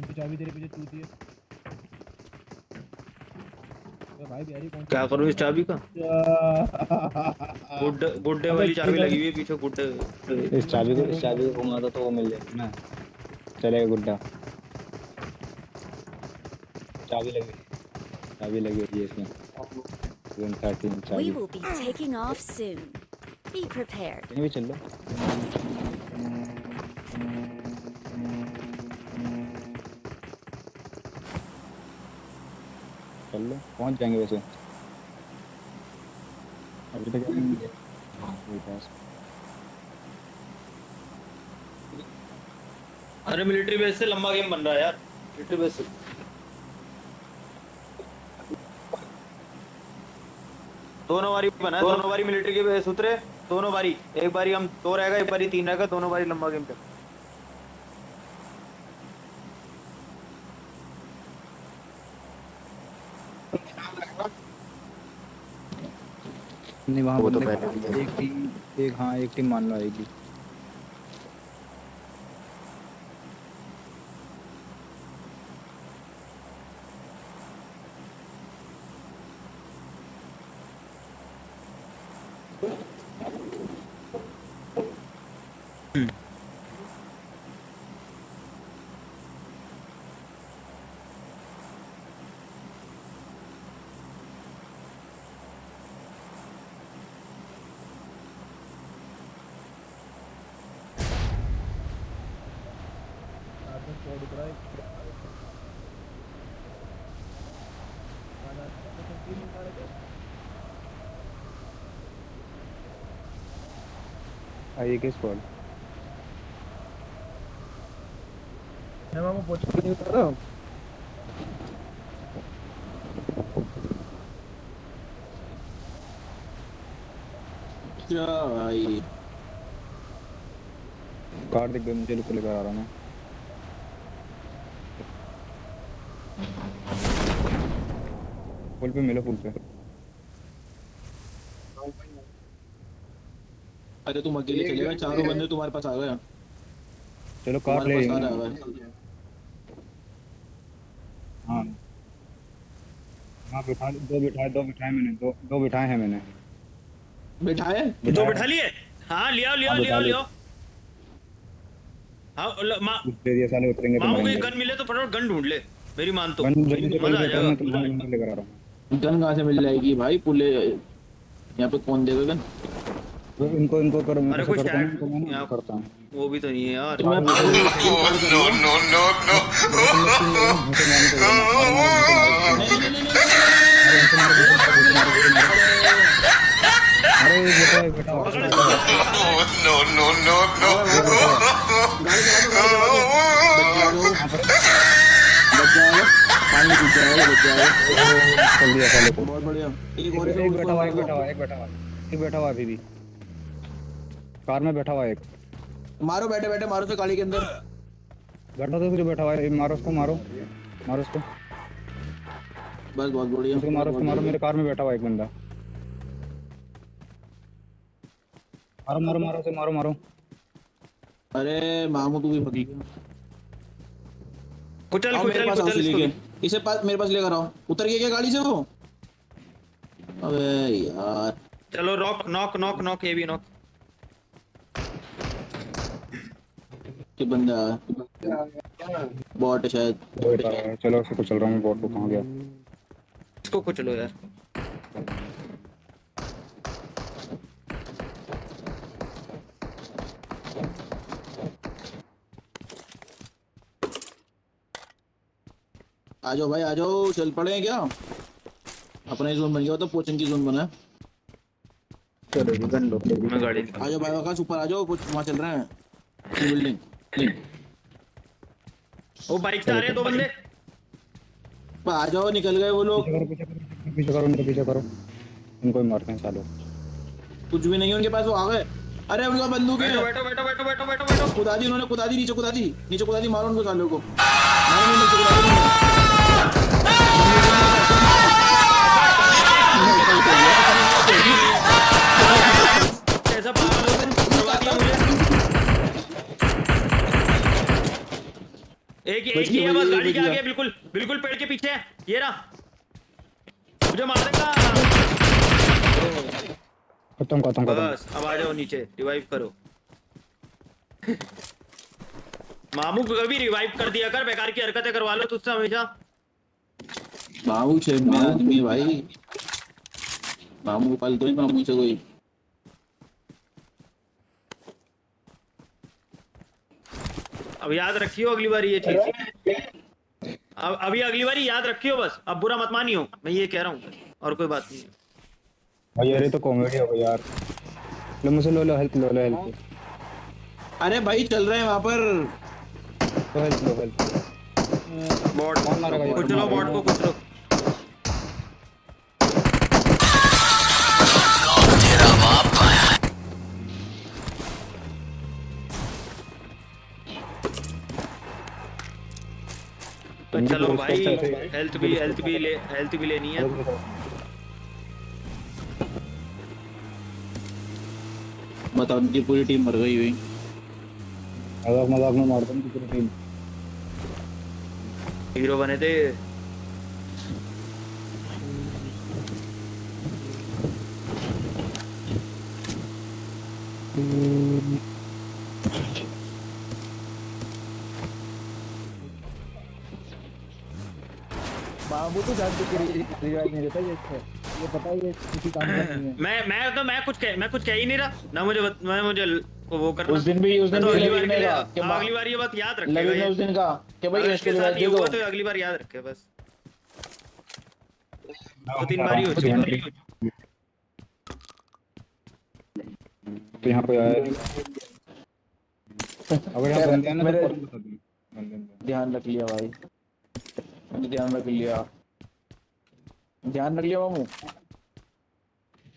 की चाबी तेरे पीछे चूती है। तो भाई बिहारी कौन क्या करूं इस चाबी का? गुड्डे गुड्डे वाली चाबी लगी हुई है पीछे। गुड्डे इस चाबी को घुमा दो तो वो मिल जाएगी ना। चलेगा गुड्डा। चाबी लगी हुई है इसमें। 13 We चाबी। will be taking off soon. Be prepared. कहीं भी चल लो। चल लो पहुंच जाएंगे वैसे। अभी तक अरे मिलिट्री बेस से लंबा गेम बन रहा है यार। मिलिट्री बेस से दोनों बारी बना है। दोनों बारी मिलिट्री के बेस उतरे। दोनों बारी, एक बारी हम 2 रहेगा, एक बारी 3 रहेगा। दोनों बारी लंबा गेम चल। नहीं वहाँ वो तो बंदे पहले एक टीम मान लो आएगी। कोड उतरा है। आइए किस स्क्वाड? मैं मामा पूछ के नहीं उतर रहा। क्या भाई कार्तिक गन मुझे लेकर आ रहा हूँ मैं। पुल पे मिलो पुल पे। अरे तुम अकेले चलेगा, चारों बंदे तुम्हारे पास आ गए। चलो कार ले। तुम्हारे पास आ रहा है। हाँ हाँ दो बिठाए मैंने। दो बिठाए हैं मैंने। बिठाए 2 बिठा लिए। हाँ लिया लिया लिया लिया। हाँ दे दिया साले उतरेंगे तो मामू को मरेंगे। गन मिले तो फटाफट गन ढूंढ ले। मेरी मान तो गन जल्दी से मजा आ लेकर मैं जाएगा। तुम्हें लेकर आ रहा हूँ। गन कहाँ से मिल जाएगी भाई? पुले यहाँ पे कौन देगा गन? इनको करो। मैं अरे ऐसा कुछ करता हूँ तो मैं यहाँ करता हूँ। वो भी तो नहीं है यार। तुम्हें अरे बेटा पानी पी जाएगा, बच जाएगा। चल दिया साले को। बहुत बढ़िया। एक और एक बैठा हुआ अभी भी कार में बैठा हुआ एक। मारो, बैठे बैठे मारो से गाड़ी के अंदर। बैठा तो फिर बैठा हुआ है। मारो उसको मारो उसको। बस बहुत बढ़िया। उसको मारो मेरे कार में बैठा हुआ एक बंदा। मारो उसे मारो। अरे मामू तू भी भगी। कुचल आओ मेरे कुचल पास आओ, कुचल इसको लेके भी। इसे मेरे पास लेकर आओ। उतर गया क्या गाड़ी से वो? अबे यार चलो रॉक नॉक नॉक नॉक ये भी नॉक। कि बंदा बॉट है शायद। चलो उसको चल रहा हूँ। बोट को कहाँ गया? इसको कुचलो यार। आ जाओ भाई, आ जाओ। चल पड़े हैं क्या? अपना ही जोन बन गया, तो पोचन की जोन बना है। चलो गन लो। मैं गाड़ी आ जाओ भाई, आकाश ऊपर आ जाओ। वहाँ चल रहे हैं बिल्डिंग। वो बाइक से आ रहे हैं 2 बंदे। आ जाओ, निकल गए वो लोग। पीछे करो उनको भी मारते हैं सालों। कुछ भी नहीं है उनके पास, वो आ गए। अरे उनका बंदूक है। बैठो बैठो बैठो बैठो बैठो बैठो। कुदा दी उन्होंने, कुदा दी नीचे, नीचे कुदा दी। मारो उनको सालों को। मारो नीचे कुदा दी उन्होंने। ऐसा पागल होकर करवा दिया मुझे। एक ही है बस, गाड़ी के आगे, बिल्कुल बिल्कुल पेड़ के पीछे है, ये रहा, मुझे मार देगा। खत्म खत्म खत्म। बस अब आ जाओ नीचे, रिवाइव करो। मामू को कभी रिवाइव कर दिया कर, बेकार की हरकतें करवा लो तुझसे हमेशा। मामू से मेरा आदमी है भाई, मामू पाल तो मामू से कोई। अब याद रखियो अगली बार ये चीज, अब अभी अगली बार याद रखियो बस, अब बुरा मत मानियो, मैं ये कह रहा हूँ, और कोई बात नहीं है। भाई यार ये तो कॉमेडी हो गई यार। लो मुझे लो हेल्प, लो हेल्प। अरे भाई चल रहे हैं वहां पर, लो हेल्प। बॉट कौन मारेगा ये? कुछ लो, बॉट को कुछ लो। तो चलो भाई, हेल्थ भी लेनी है। बताओ उनकी पूरी टीम मर गई हुई। मजाक मजाक में मारता हूँ पूरी टीम। हीरो बने थे। बाबू तो जान के रिवाइव नहीं देता ये पता है ये किसी काम का नहीं है। मैं कुछ कह ही नहीं रहा ना, मुझे वो करना। उस दिन भी तो अगली बार लविन ने कहा कि अगली बार ये बात याद लविन ने रखेगा। उस दिन कहा कि भाई अगर इसके इसके साथ लिए ये दे हुआ दो। तो अगली बार याद रखे बस। 2-3 बार ही हो चुकी है। तो यहाँ पे आया नहीं। अगर यहाँ बंदे हैं ना तो फौरन बता दूँ। बंदे हैं। ध्यान रख लिया भाई, मैंने ध्यान रख लिया, ध्यान रख लिया मामू।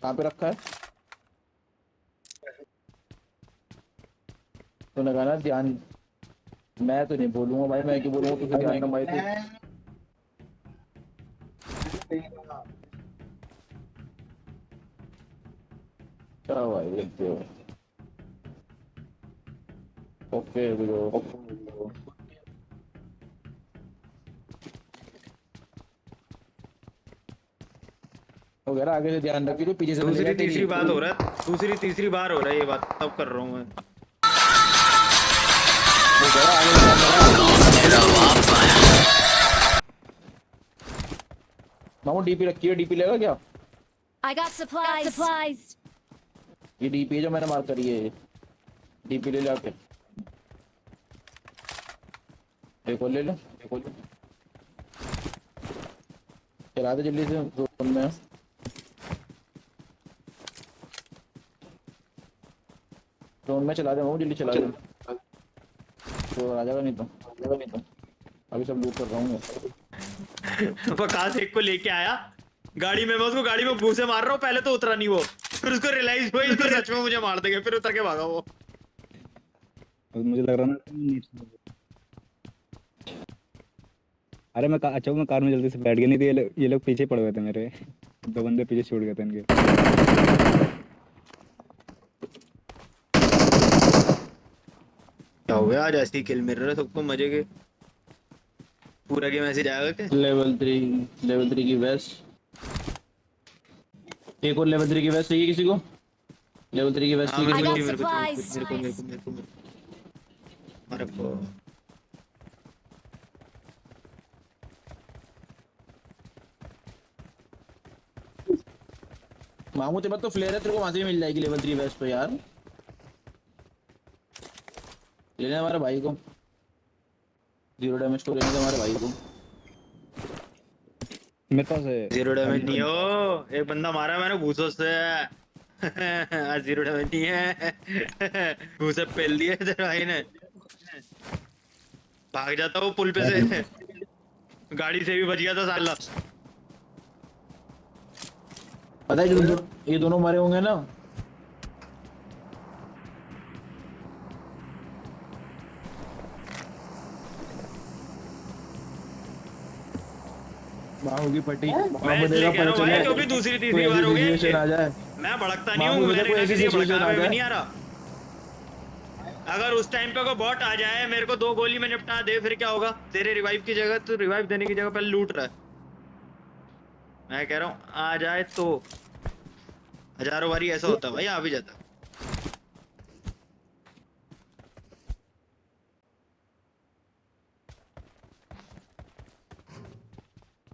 कहाँ पे रखा है? तूने कहा ना ध्यान, मैं तो नहीं बोलूंगा भाई, मैं क्यों बोलूंगा तुझे ध्यान ना भाई। क्या भाई देखते हो? Okay bro. वगैरह आगे से ध्यान रखिए, पीछे से दूसरी तीसरी बार हो रहा है ये बात, तब कर रहा हूँ मैं। मामू डीपी रखी है, डीपी लेगा क्या? I got supplies. ये डीपी जो मैंने मार करी है, डीपी ले जाके एक और ले लो, एक और चला दे जल्दी से जोन में। जोन में चला दे मामू, जल्दी चला दे तो आ जाएगा, नहीं तो अभी सब लूट कर रहा हूँ। कहाँ से एक को लेके आया गाड़ी में, मैं उसको गाड़ी में घूसे मार रहा हूँ, पहले तो उतरा नहीं वो, फिर उसको रियलाइज हुआ इसको सच में मुझे मार देंगे, फिर उतर के भागा वो। मुझे लग रहा ना। अरे मैं कार में जल्दी से बैठ गया, नहीं तो ये लोग पीछे पड़ गए थे मेरे। 2 बंदे पीछे छूट गए थे इनके। क्या हो गया आज, ऐसी किल मिल रहा है सबको मजे के, पूरा गेम ऐसे जाएगा क्या? लेवल 3 की वेस्ट, एक और लेवल 3 की वेस्ट चाहिए किसी को? लेवल 3 की वेस्ट हाँ, चाहिए I किसी got को? supplies. अरे को मामू तेरे पास तो फ्लेयर है, तेरे को वहां से भी मिल जाएगी लेवल 3 वेस्ट तो यार। लेने हमारे भाई को 0 डैमेज को, लेने हमारे भाई को। मेरे पास है 0 डैमेज नहीं हो, एक बंदा मारा मैंने घूसों से। आज 0 डैमेज नहीं है। घूसे पेल दिए तेरे भाई ने। भाग जाता वो पुल पे से, गाड़ी से भी बच गया था साला। पता है ये दोनों मरे होंगे ना, बाहों की पट्टी। मैं इसलिए कह रहा हूँ भाई, क्योंकि दूसरी तीसरी बार हो गई। आ जाए मैं भड़कता नहीं हूँ, मैंने किसी भड़का भी नहीं आ रहा। अगर उस टाइम पे कोई बॉट आ जाए मेरे को 2 गोली में निपटा दे फिर क्या होगा? तेरे रिवाइव की जगह तो रिवाइव देने की जगह पहले लूट रहा है। मैं कह रहा हूँ आ जाए तो हजारों बारी ऐसा होता है भाई, आ भी जाता।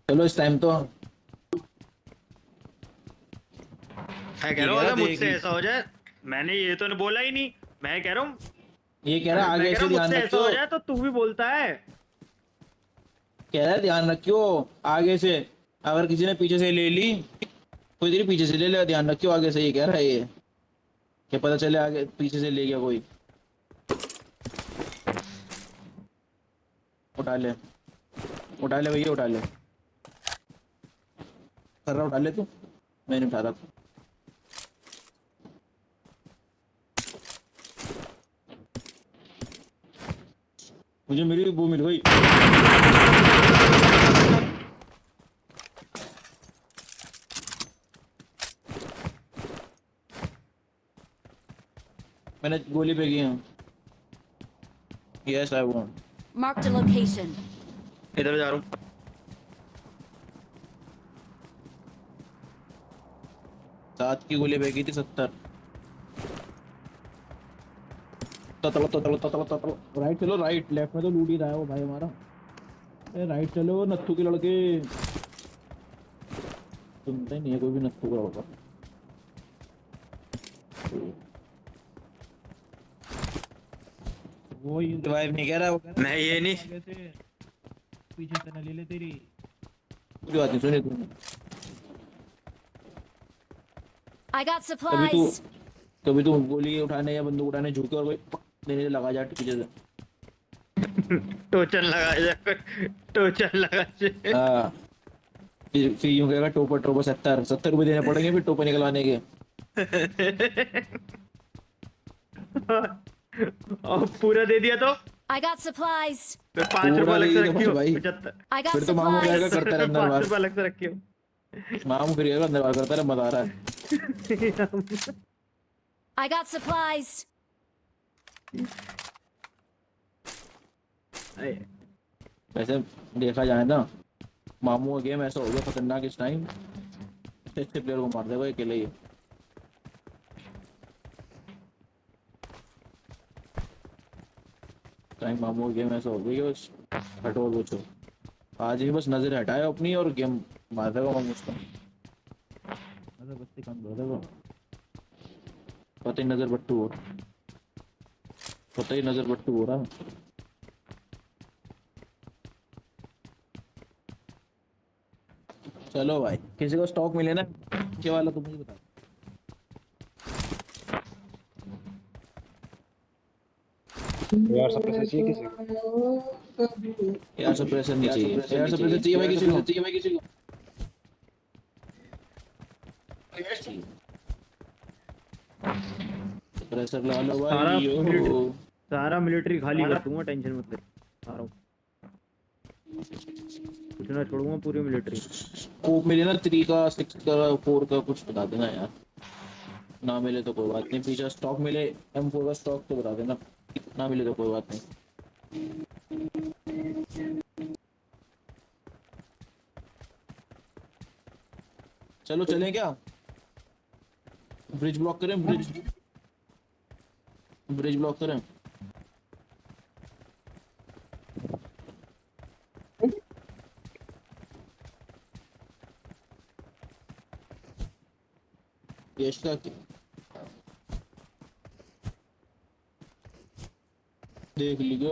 चलो इस टाइम तो मैं कह रहा हूँ अगर मुझसे ऐसा हो जाए, मैंने ये तो बोला ही नहीं, मैं कह रहा हूँ ये कह रहा है आगे से ध्यान मुझसे ऐसा रखियो, हो जाए तो तू भी बोलता है। कह रहा है ध्यान रखियो आगे से, अगर किसी ने पीछे से ले ली कोई तेरी पीछे से ले ले, ध्यान रखियो आगे से, ये कह रहा है ये, क्या पता चले आगे पीछे से ले गया कोई। उठा ले भैया उठा ले, कर रहा उठा ले तू, मैं नहीं उठा रहा था। मुझे मेरी वो मिल गई। मैंने गोली फेंकी है। Yes I want. Marked a location. इधर जा रहा हूँ। सात की गोली फेंकी थी 70। ततलो राइट चलो, राइट लेफ्ट में तो लूट ही रहा है वो भाई हमारा। ए राइट चलो नत्थू के लड़के, सुनता ही नहीं है कोई भी नत्थू का लड़का। वो ही रिवाइव नहीं कह रहा, वो कह रहा मैं ये नहीं, आगे से पीछे से न ले ले तेरी कोई बात नहीं। सुने तू I got कभी तू supplies. गोली उठाने या बंदूक उठाने झुके और कोई पक देने लगा जा पीछे से। टोचन लगा जा, टोचन लगा जा। हाँ फिर यूं कहेगा टोपर 70 रुपए देने पड़ेंगे फिर टोपर निकलवाने के। और पूरा दे दिया तो I got supplies. फिर 5 रुपए अलग से रखियो। भाई 75 I got फिर तो मामू कहेगा supplies. करता रहे अंदर 5 बार, रुपए अलग से रखियो। मामू फिर कहेगा अंदर बार करता रहे, मजा आ रहा है। I got supplies. वैसे देखा जाए ना, मामू का गेम ऐसा हो गया खतरनाक इस टाइम, अच्छे प्लेयर को मार देगा अकेले ही। टाइम मामू का गेम ऐसा हो गया कि बस हटो और पूछो, आज ही बस नजर हटाए अपनी और गेम मार देगा मामू उसका। नजर बत्ती कम कर देगा, पता ही नजर बट्टू हो, पता ही नजर बट्टू हो रहा। चलो भाई किसी को स्टॉक मिले ना के वाला तो मुझे बता। यार सप्रेसर चाहिए किसी को? यार सप्रेसर नहीं चाहिए, यार सप्रेसर चाहिए भाई किसी को, चाहिए भाई किसी को। सप्रेसर लगा लो भाई। सारा मिलिट्री खाली कर दूंगा, टेंशन मत ले। आ रहा हूं, कुछ ना छोड़ूंगा पूरी मिलिट्री। स्कोप मिले ना 3 का 6 का 4 का कुछ बता देना यार, ना मिले तो कोई बात नहीं। पीछे स्टॉक मिले M4 का स्टॉक तो बता देना, ना मिले तो कोई बात नहीं। चलो चलें क्या, ब्रिज ब्लॉक करें, ब्रिज ब्लॉक करें। यश का देख लियो।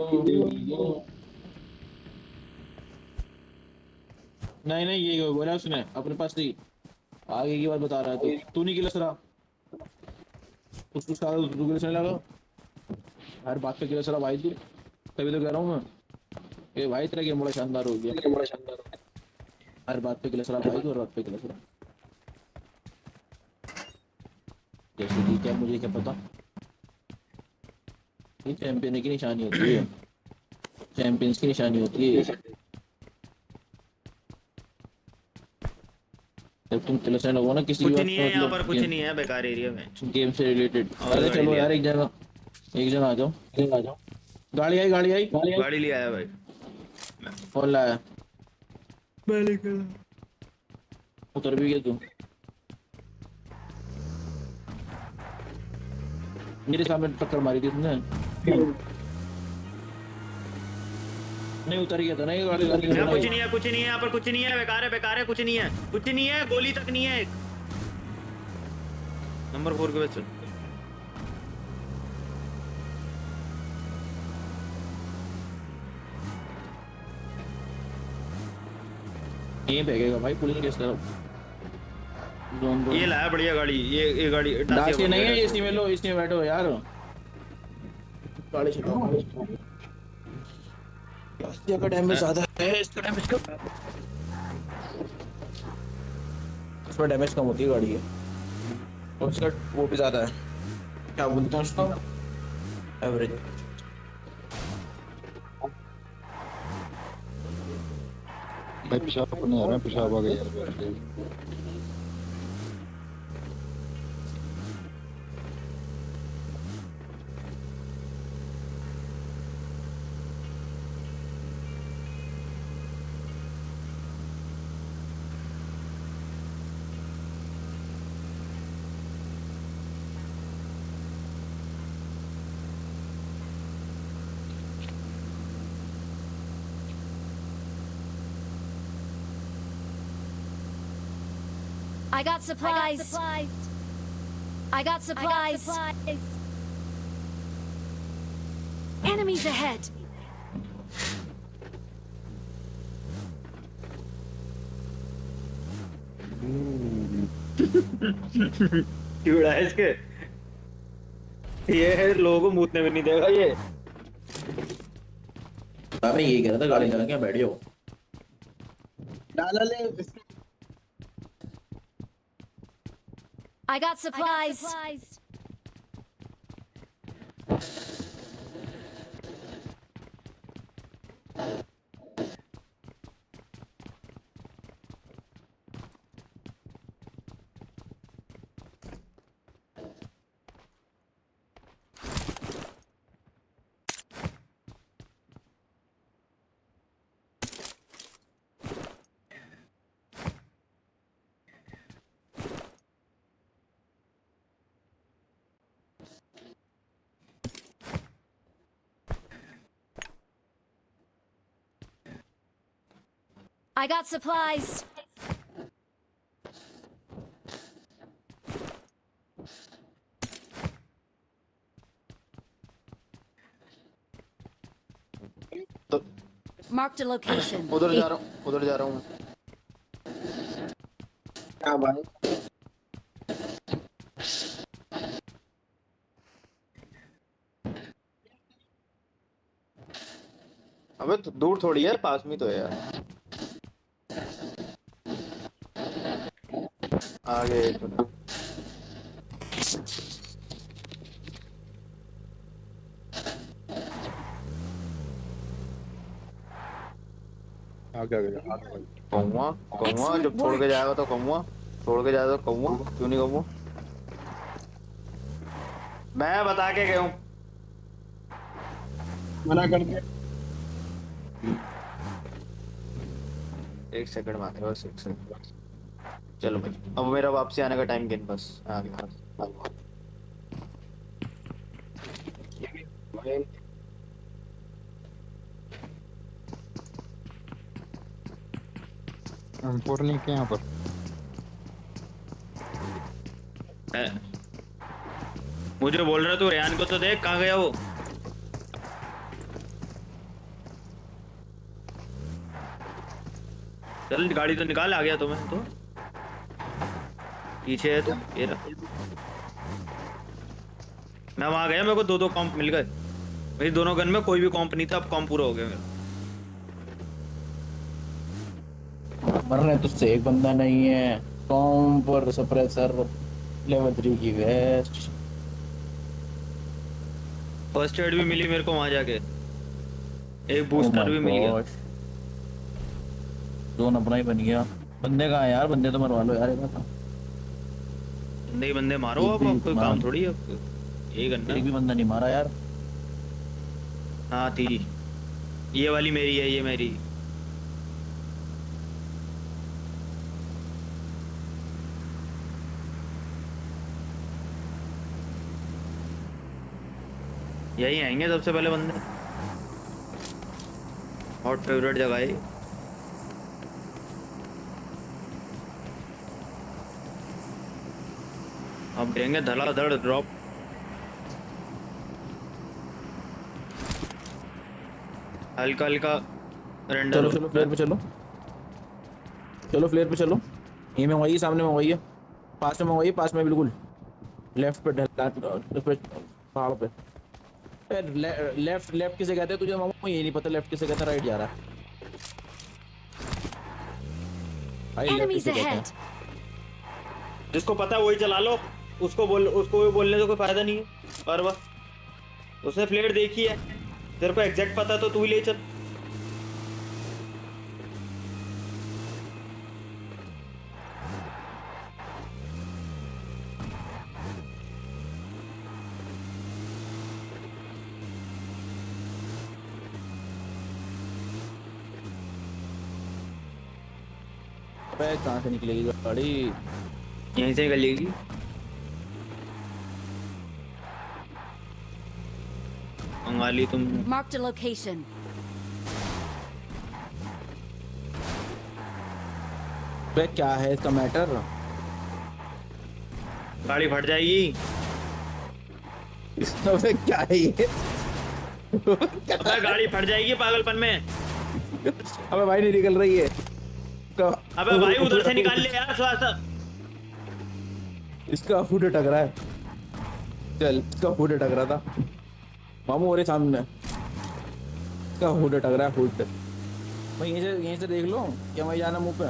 नहीं ये बोला उसने अपने पास नहीं, आगे की बात बता रहा है। तो तू नहीं गिलस रहा, उसको तू गिलसने लगा, हर बात पे गिलस रहा भाई तू। तभी तो कह रहा हूँ मैं कि भाई तेरा गेम बड़ा शानदार हो गया, हर बात पे गिलस रहा भाई तू, हर बात पे गिलस रहा। जैसे कि क्या, मुझे क्या पता, ये चैंपियन की निशानी होती है, चैंपियंस की निशानी होती है। जब तुम चलने लगो ना किसी कुछ बात नहीं का है यहाँ मतलब पर, कुछ नहीं है, बेकार एरिया में। गेम से रिलेटेड। और अरे गाड़ी चलो लिया। यार एक जगह एक जन आ जाओ, गाड़ी आई गाड़ी आई गाड़ी ले आया भाई। और लाया, मैं लेकर उतर भी गया तू। मेरे सामने टक्कर मारी थी तुमने। नहीं उतर गया था ना ये गाड़ी गाड़ी यहाँ कुछ नहीं है, कुछ नहीं है यहाँ पर, कुछ नहीं है, बेकार है, कुछ नहीं है, कुछ नहीं है, गोली तक नहीं है। नंबर 4 के बच्चे ये फेंकेगा भाई पुलिस किस तरफ। जोन ये लाया बढ़िया गाड़ी, ये गाड़ी दास ये नहीं है, इसी में लो, इसमें बैठो यार। गाड़ी चलाओ, का डैमेज ज्यादा है, इसका डैमेज कम, इसमें डैमेज कम होती है गाड़ी है, और इसका वो भी ज्यादा है, क्या बोलते हैं उसको, एवरेज। भाई पेशाब करने आ रहा है, पेशाब आ गया यार। I got supplies. I got supplies. Enemies ahead. कीड़ा है इसके, ये है लोगों को मूतने भी नहीं देगा ये। मैं ये कह रहा था गाड़ी चला के बैठ जाओ। डाला ले। I got supplies. I got supplies. Marked a location. उधर जा रहा हूँ। क्या भाई? अबे तो दूर थोड़ी यार, पास में तो है यार। आगे तो आगे आगे आगे। कहूँगा कहूँगा जब छोड़ के जाएगा तो कहूँगा, छोड़ के जाएगा तो कहूँगा, क्यों नहीं कहूँगा। मैं बता के गया हूँ। मना करके। एक सेकंड में आते, बस एक सेकंड। चलो भाई, अब मेरा वापसी आने का टाइम गिन, बस आ गया। M4 नहीं क्या यहाँ पर? मुझे बोल रहा तू रेहान को तो देख, कहाँ गया वो। चल गाड़ी तो निकाल, आ गया तो मैं तो पीछे है तो ये रहा। मैं वहां गया, मेरे को 2-2 कॉम्प मिल गए। मेरी दोनों गन में कोई भी कॉम्प नहीं था, अब कॉम्प पूरा हो गया मेरा। मरने तुझसे एक बंदा नहीं है। कॉम पर सप्रेसर लेवल 3 की वेस्ट, फर्स्ट एड भी मिली मेरे को वहां जाके, एक बूस्टर भी मिल गया। जोन अपना ही बन गया। बंदे कहाँ है यार? बंदे तो मरवा लो यार। नहीं बंदे मारो, अब कोई काम थोड़ी है। यही करना। एक भी बंदा नहीं मारा यार। हाँ थी, ये वाली मेरी है, ये मेरी। यही आएंगे सबसे पहले बंदे। हॉट फेवरेट जगह है। अब देंगे धड़ाधड़ ड्रॉप। हल्का हल्का रेंडर। चलो चलो फ्लेयर पे चलो, चलो फ्लेयर पे चलो। ये मंगवाइए, सामने मंगवाइए, पास में मंगवाइए, पास में बिल्कुल लेफ्ट पे पहाड़ पे। लेफ्ट लेफ्ट किसे कहते हैं तुझे मामू? ये नहीं पता लेफ्ट किसे कहते हैं, राइट जा रहा है भाई, लेफ्ट Enemies किसे कहते हैं? ahead. जिसको पता है वही चला लो, उसको भी बोलने से कोई फायदा नहीं है। पर बस उसने फ्लेयर देखी है, तेरे को एग्जैक्ट पता है तो तू ही ले चल। अबे कहाँ से निकलेगी गाड़ी? यहीं से निकल जाएगी। बंगाली तुम। Marked a location. अबे क्या है इसका मैटर? गाड़ी फट जाएगी। अबे क्या है ये? अबे गाड़ी फट जाएगी पागलपन में। अबे भाई नहीं निकल रही है। अबे भाई उधर से निकाल ले यार थोड़ा। इसका फुट अटक रहा है। चल इसका फुट अटक रहा था मामू, और सामने इसका फुट अटक रहा है। फुट भाई यहीं से देख लो क्या, वहीं जाना मुंह पे।